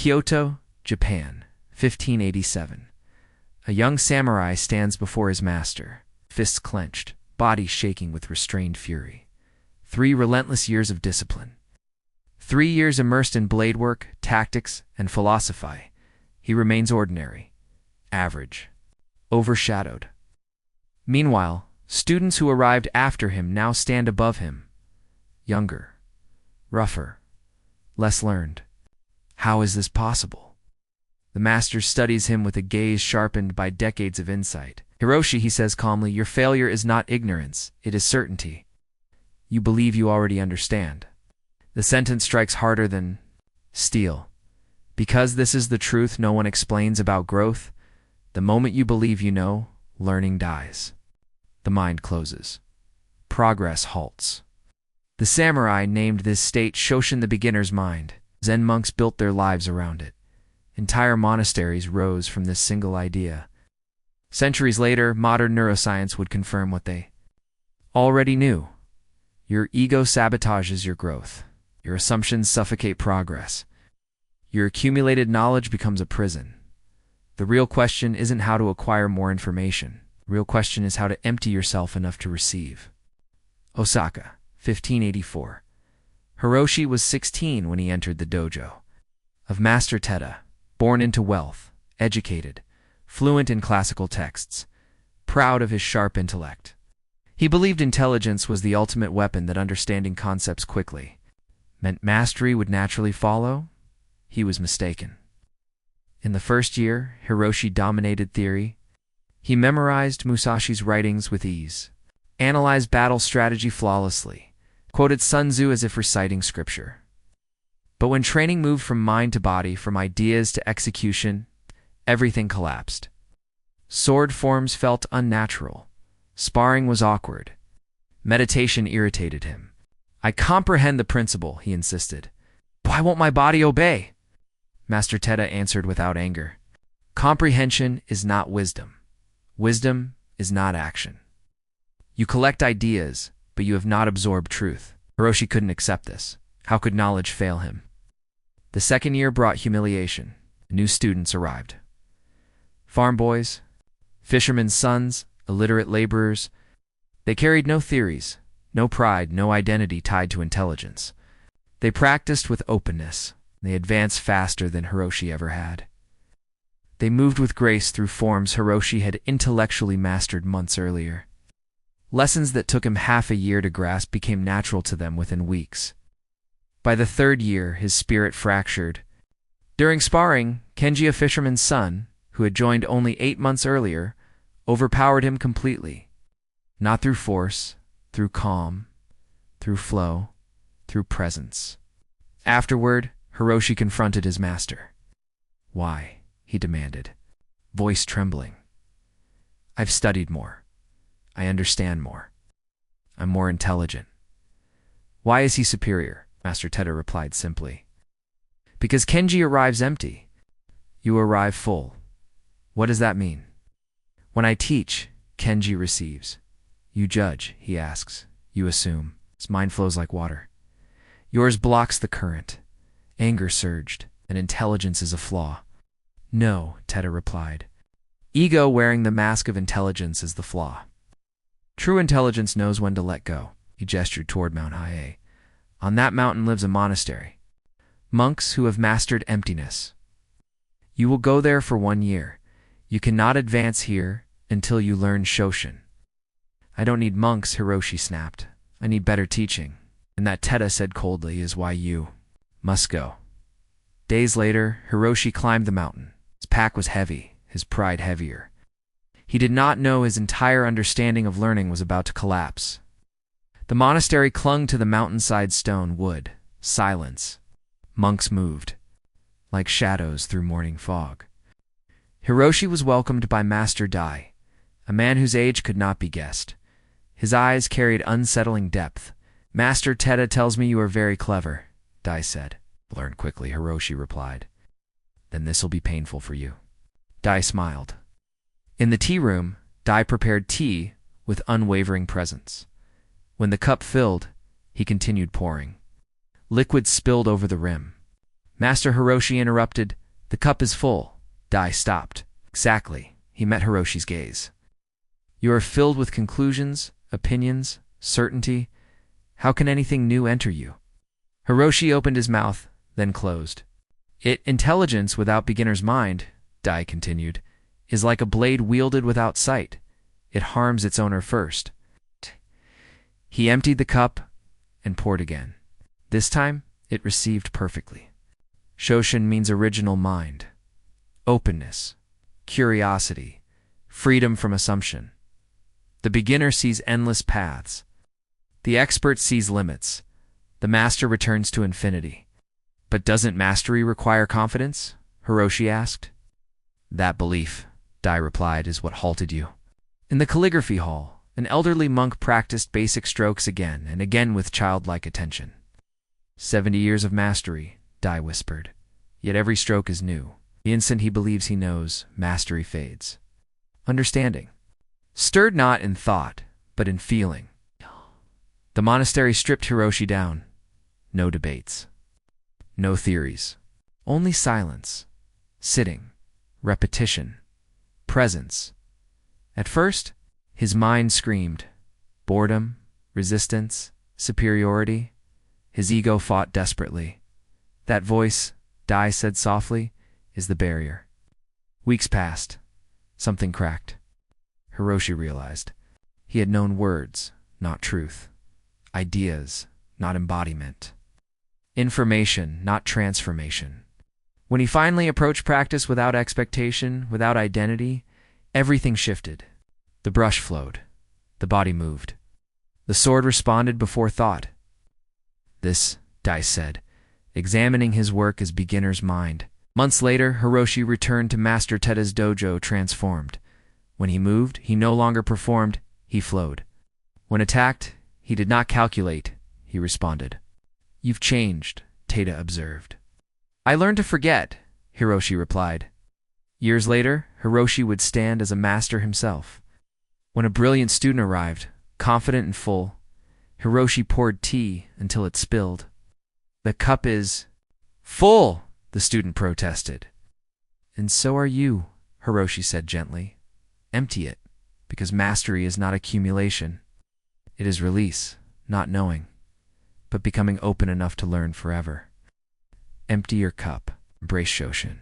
Kyoto, Japan, 1587. A young samurai stands before his master, fists clenched, body shaking with restrained fury. 3 relentless years of discipline. 3 years immersed in blade work, tactics, and philosophy. He remains ordinary, average, overshadowed. Meanwhile, students who arrived after him now stand above him, younger, rougher, less learned. How is this possible? The master studies him with a gaze sharpened by decades of insight. Hiroshi, he says calmly, your failure is not ignorance, it is certainty. You believe you already understand. The sentence strikes harder than steel. Because this is the truth no one explains about growth, the moment you believe you know, learning dies. The mind closes. Progress halts. The samurai named this state Shoshin, the beginner's mind. Zen monks built their lives around it. Entire monasteries rose from this single idea. Centuries later, modern neuroscience would confirm what they already knew. Your ego sabotages your growth. Your assumptions suffocate progress. Your accumulated knowledge becomes a prison. The real question isn't how to acquire more information. The real question is how to empty yourself enough to receive. Osaka, 1584. Hiroshi was 16 when he entered the dojo of Master Tada, born into wealth, educated, fluent in classical texts, proud of his sharp intellect. He believed intelligence was the ultimate weapon, that understanding concepts quickly meant mastery would naturally follow. He was mistaken. In the first year, Hiroshi dominated theory. He memorized Musashi's writings with ease, analyzed battle strategy flawlessly, quoted Sun Tzu as if reciting scripture. But when training moved from mind to body, from ideas to execution, everything collapsed. Sword forms felt unnatural. Sparring was awkward. Meditation irritated him. I comprehend the principle, he insisted. Why won't my body obey? Master Tada answered without anger. Comprehension is not wisdom. Wisdom is not action. You collect ideas, but you have not absorbed truth. Hiroshi couldn't accept this. How could knowledge fail him? The second year brought humiliation. New students arrived. Farm boys, fishermen's sons, illiterate laborers. They carried no theories, no pride, no identity tied to intelligence. They practiced with openness. They advanced faster than Hiroshi ever had. They moved with grace through forms Hiroshi had intellectually mastered months earlier. Lessons that took him half a year to grasp became natural to them within weeks. By the third year, his spirit fractured. During sparring, Kenji, a fisherman's son, who had joined only 8 months earlier, overpowered him completely. Not through force, through calm, through flow, through presence. Afterward, Hiroshi confronted his master. Why? He demanded, voice trembling. I've studied more. I understand more. I'm more intelligent. Why is he superior? Master Tada replied simply. Because Kenji arrives empty. You arrive full. What does that mean? When I teach, Kenji receives. You judge, he asks. You assume. His mind flows like water. Yours blocks the current. Anger surged, and intelligence is a flaw. No, Tada replied. Ego wearing the mask of intelligence is the flaw. True intelligence knows when to let go. He gestured toward Mount Hope-A. On that mountain lives a monastery. Monks who have mastered emptiness. You will go there for 1 year. You cannot advance here until you learn Shoshin. I don't need monks, Hiroshi snapped. I need better teaching. And that, Tada said coldly, is why you must go. Days later, Hiroshi climbed the mountain. His pack was heavy, his pride heavier. He did not know his entire understanding of learning was about to collapse. The monastery clung to the mountainside stone wood. Silence. Monks moved, like shadows through morning fog. Hiroshi was welcomed by Master Dai, a man whose age could not be guessed. His eyes carried unsettling depth. Master Tada tells me you are very clever, Dai said. Learn quickly, Hiroshi replied. Then this'll be painful for you. Dai smiled. In the tea room, Dai prepared tea with unwavering presence. When the cup filled, he continued pouring. Liquid spilled over the rim. Master Hiroshi interrupted. The cup is full. Dai stopped. Exactly. He met Hiroshi's gaze. You are filled with conclusions, opinions, certainty. How can anything new enter you? Hiroshi opened his mouth, then closed. Intelligence without beginner's mind, Dai continued, is like a blade wielded without sight. It harms its owner first. He emptied the cup and poured again. This time, it received perfectly. Shoshin means original mind, openness, curiosity, freedom from assumption. The beginner sees endless paths. The expert sees limits. The master returns to infinity. But doesn't mastery require confidence? Hiroshi asked. That belief, Dai replied, is what halted you. In the calligraphy hall, an elderly monk practiced basic strokes again and again with childlike attention. 70 years of mastery, Dai whispered. Yet every stroke is new. The instant he believes he knows, mastery fades. Understanding. Stirred not in thought, but in feeling. The monastery stripped Hiroshi down. No debates. No theories. Only silence. Sitting. Repetition. Presence. At first, his mind screamed. Boredom, resistance, superiority. His ego fought desperately. That voice, Dai said softly, is the barrier. Weeks passed. Something cracked. Hiroshi realized. He had known words, not truth. Ideas, not embodiment. Information, not transformation. When he finally approached practice without expectation, without identity, everything shifted. The brush flowed. The body moved. The sword responded before thought. This, Dai said, examining his work as beginner's mind. Months later, Hiroshi returned to Master Teda's dojo transformed. When he moved, he no longer performed, he flowed. When attacked, he did not calculate, he responded. You've changed, Teda observed. I learned to forget, Hiroshi replied. Years later, Hiroshi would stand as a master himself. When a brilliant student arrived, confident and full, Hiroshi poured tea until it spilled. The cup is full, the student protested. And so are you, Hiroshi said gently. Empty it, because mastery is not accumulation. It is release, not knowing, but becoming open enough to learn forever. Empty your cup. Embrace Shoshin.